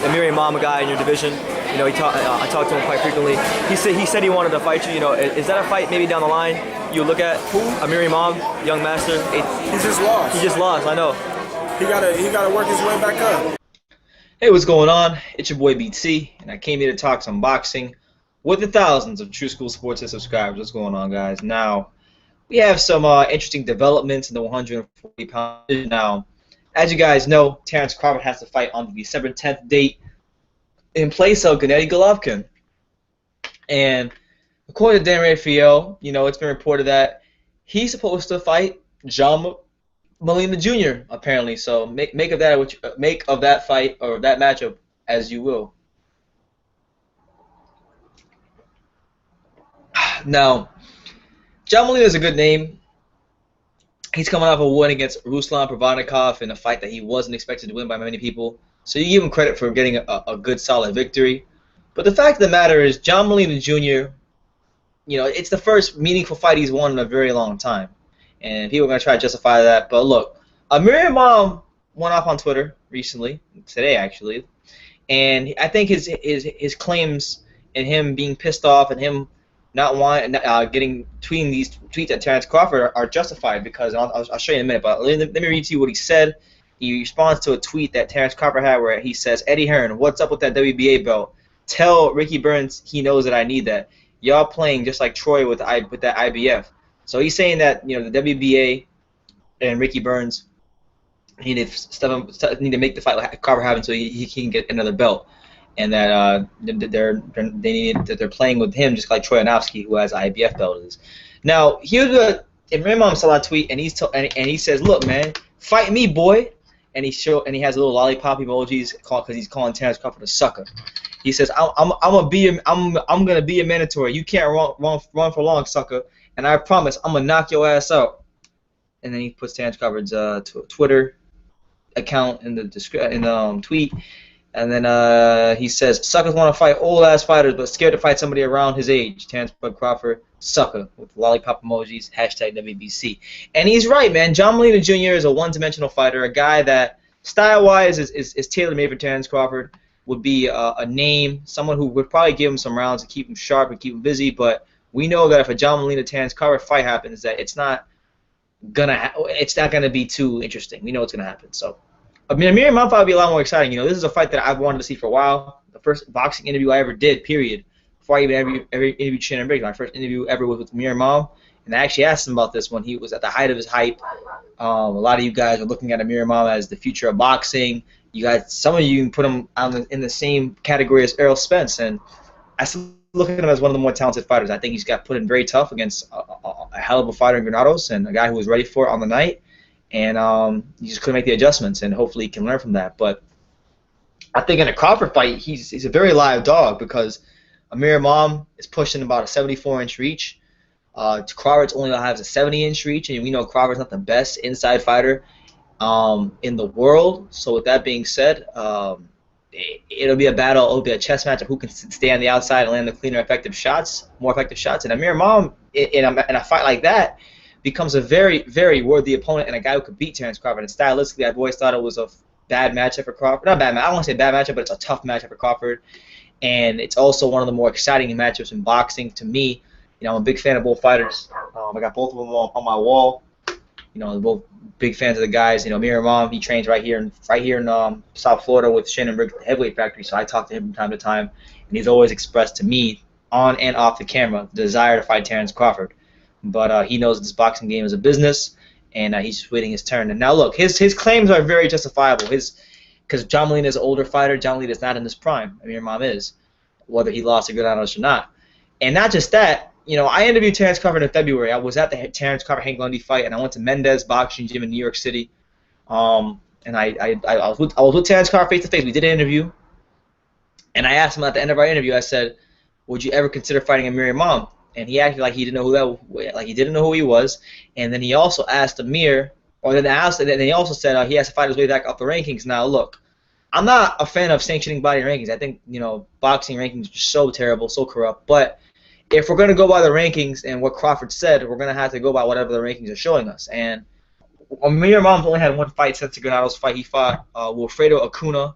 Amir Imam, a guy in your division. You know, I talked to him quite frequently. He said he wanted to fight you. You know, is that a fight maybe down the line you look at? Who? Amir Imam, young master. He just lost. He just lost. I know. He gotta work his way back up. Hey, what's going on? It's your boy BT, and I came here to talk some boxing with the thousands of True School Sports subscribers. What's going on, guys? Now, we have some interesting developments in the 140-pound division. Now, as you guys know, Terence Crawford has to fight on the December 10th date in place of Gennady Golovkin. And according to Dan Rafael, you know, it's been reported that he's supposed to fight John Molina Jr. apparently. So make of that fight or that matchup as you will. Now, John Molina is a good name. He's coming off a win against Ruslan Provodnikov in a fight that he wasn't expected to win by many people. So you give him credit for getting a good, solid victory. But the fact of the matter is, John Molina Jr., you know, it's the first meaningful fight he's won in a very long time. And people are going to try to justify that. But look, Amir Imam went off on Twitter recently, today actually. And I think his claims and him being pissed off and him not tweeting these tweets at Terence Crawford are justified, because I'll show you in a minute. But let me read to you what he said. He responds to a tweet that Terence Crawford had where he says, "Eddie Hearn, what's up with that WBA belt? Tell Ricky Burns he knows that I need that. Y'all playing just like Troy with that IBF." So he's saying that, you know, the WBA and Ricky Burns need to make the fight like Crawford happen so he can get another belt, and that they're playing with him just like Troy Anofsky, who has an IBF belt. Is. Now here's what Imam saw that tweet, and he says, "Look, man, fight me, boy." And he has a little lollipop emojis because he's calling Terence Crawford a sucker. He says, I'm gonna be a mandatory. You can't run for long, sucker. And I promise I'm gonna knock your ass out." And then he puts Terence Crawford's Twitter account in the tweet. And then he says, "Suckers want to fight old ass fighters, but scared to fight somebody around his age. Terence Crawford, sucker," with lollipop emojis, #WBC. And he's right, man. John Molina Jr. is a one-dimensional fighter, a guy that style-wise is tailor-made for Terence Crawford. Would be a name, someone who would probably give him some rounds to keep him sharp and keep him busy. But we know that if a John Molina Terence Crawford fight happens, that it's not gonna be too interesting. We know it's gonna happen. So, I mean, Amir Imam fight would be a lot more exciting. You know, this is a fight that I've wanted to see for a while. The first boxing interview I ever did, period. Before I even ever interviewed Shannon Briggs, my first interview ever was with Amir Imam, and I actually asked him about this when he was at the height of his hype. A lot of you guys are looking at Amir Imam as the future of boxing. You guys, some of you can put him in the same category as Errol Spence, and I still look at him as one of the more talented fighters. I think he's got put in very tough against a hell of a fighter in Granados and a guy who was ready for it on the night. And he just couldn't make the adjustments, and hopefully he can learn from that. But I think in a Crawford fight, he's a very live dog, because Amir Imam is pushing about a 74-inch reach. Crawford's only has a 70-inch reach, and we know Crawford's not the best inside fighter in the world. So with that being said, it'll be a battle. It'll be a chess match of who can stay on the outside and land the cleaner, more effective shots. And Amir Imam in a fight like that becomes a very, very worthy opponent and a guy who could beat Terence Crawford. And stylistically, I've always thought it was a bad matchup for Crawford. Not bad. I don't want to say bad matchup, but it's a tough matchup for Crawford. And it's also one of the more exciting matchups in boxing to me. You know, I'm a big fan of both fighters. I got both of them on my wall. You know, both big fans of the guys. You know, Amir Imam, he trains right here in South Florida with Shannon Briggs at the Heavyweight Factory. So I talk to him from time to time, and he's always expressed to me, on and off the camera, the desire to fight Terence Crawford. But he knows this boxing game is a business, and he's just waiting his turn. And now look, his claims are very justifiable. Because John Molina is an older fighter. John Molina is not in his prime. Amir Imam is, whether he lost to Granados or not. And not just that. You know, I interviewed Terence Crawford in February. I was at the Terence Crawford Hank Lundy fight, and I went to Mendez Boxing Gym in New York City. And I was with Terence Crawford face to face. We did an interview, and I asked him at the end of our interview. I said, "Would you ever consider fighting Amir Imam?" And he acted like he didn't know who he was. And then he also asked Amir, then he also said he has to fight his way back up the rankings. Now look, I'm not a fan of sanctioning body rankings. I think, you know, boxing rankings are so terrible, so corrupt. But if we're going to go by the rankings and what Crawford said, we're going to have to go by whatever the rankings are showing us. And Amir Imam's only had one fight since the Granados fight. He fought Wilfredo Acuna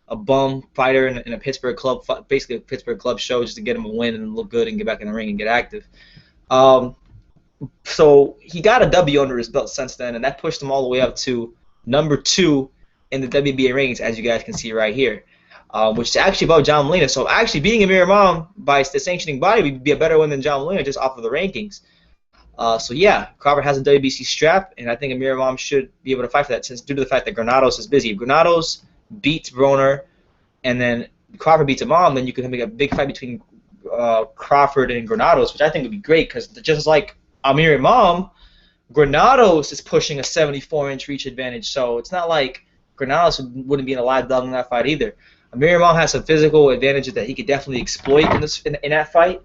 a bum fighter in a Pittsburgh club, basically a Pittsburgh club show, just to get him a win and look good and get back in the ring and get active. So he got a W under his belt since then, and that pushed him all the way up to #2 in the WBA rankings, as you guys can see right here, which is actually above John Molina. So actually beating Amir Imam by the sanctioning body would be a better win than John Molina just off of the rankings. So yeah, Crawford has a WBC strap, and I think Amir Imam should be able to fight for that, since due to the fact that Granados is busy. If Granados beats Broner, and then Crawford beats Imam, then you could make a big fight between Crawford and Granados, which I think would be great, because just like Amir Imam, Granados is pushing a 74-inch reach advantage, so it's not like Granados wouldn't be in a live dog in that fight either. Amir Imam has some physical advantages that he could definitely exploit in that fight,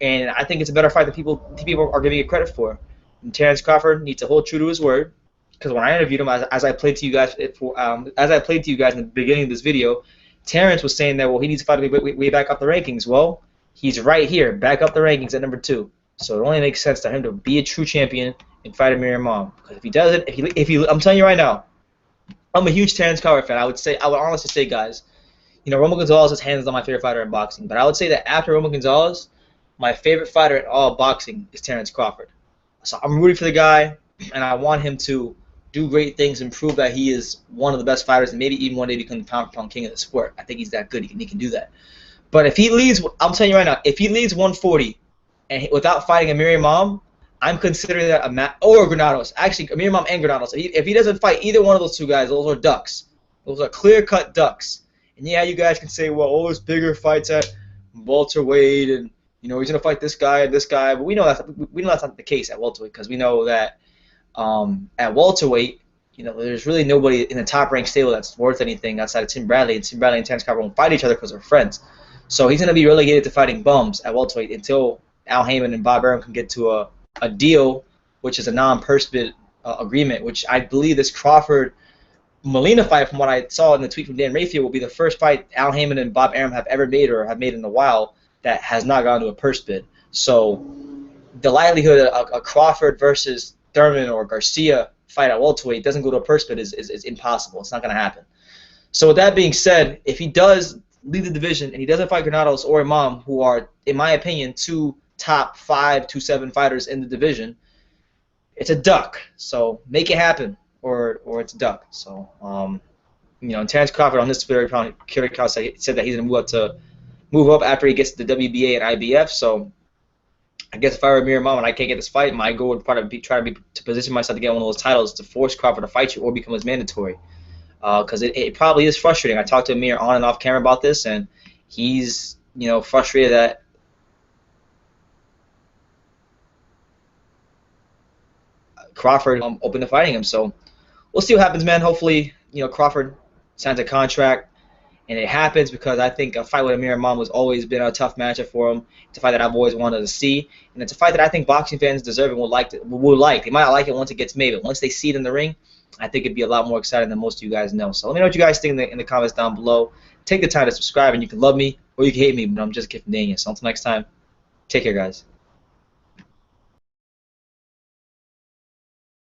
and I think it's a better fight than people are giving it credit for. And Terence Crawford needs to hold true to his word, because when I interviewed him, as I played to you guys in the beginning of this video, Terence was saying that, well, he needs to fight way back up the rankings. Well, he's right here, back up the rankings at #2. So it only makes sense to him to be a true champion and fight Amir Imam. Because if he doesn't, I'm telling you right now, I'm a huge Terence Crawford fan. I would honestly say, guys, Roman Gonzalez is hands down my favorite fighter in boxing. But I would say that after Roman Gonzalez, my favorite fighter in all of boxing is Terence Crawford. So I'm rooting for the guy, and I want him to do great things and prove that he is one of the best fighters, and maybe even one day become the pound-for-pound king of the sport. I think he's that good. He can do that. But if he leads, I'm telling you right now, if he leads 140 and without fighting Amir Imam, I'm considering that a match, or Granados. Actually, Amir Imam and Granados. If he doesn't fight either one of those two guys, those are ducks. Those are clear-cut ducks. And yeah, you guys can say, well, there's bigger fights at welterweight, and he's gonna fight this guy and this guy. But we know that's not the case at welterweight, because we know that at welterweight, there's really nobody in the top-ranked stable that's worth anything outside of Tim Bradley. And Tim Bradley and Terence Crawford won't fight each other because they're friends. So he's gonna be relegated to fighting bums at welterweight until Al Heyman and Bob Arum can get to a deal, which is a non-purse bid agreement, which I believe this Crawford-Molina fight, from what I saw in the tweet from Dan Rayfield, will be the first fight Al Heyman and Bob Arum have ever made, or have made in a while, that has not gone to a purse bid. So the likelihood of a Crawford versus Thurman or Garcia fight at welterweight doesn't go to a purse bid is impossible. It's not going to happen. So with that being said, if he does lead the division and he doesn't fight Granados or Imam, who are, in my opinion, two top 5 to 7 fighters in the division, it's a duck. So make it happen, or it's a duck. So and Terence Crawford on this Twitter account said that he's going to move up after he gets the WBA and IBF. So I guess if I were Amir Imam and I can't get this fight, my goal would probably be to position myself to get one of those titles, to force Crawford to fight you or become as mandatory. Because it probably is frustrating. I talked to Amir on and off camera about this, and he's frustrated that Crawford open to fighting him. So we'll see what happens, man. Hopefully, Crawford signs a contract and it happens, because I think a fight with Amir Imam has always been a tough matchup for him. It's a fight that I've always wanted to see, and it's a fight that I think boxing fans deserve and would like. They might not like it once it gets made, but once they see it in the ring, I think it'd be a lot more exciting than most of you guys know. So let me know what you guys think in the comments down below. Take the time to subscribe, and you can love me or you can hate me, but I'm just kidding. So until next time, take care, guys.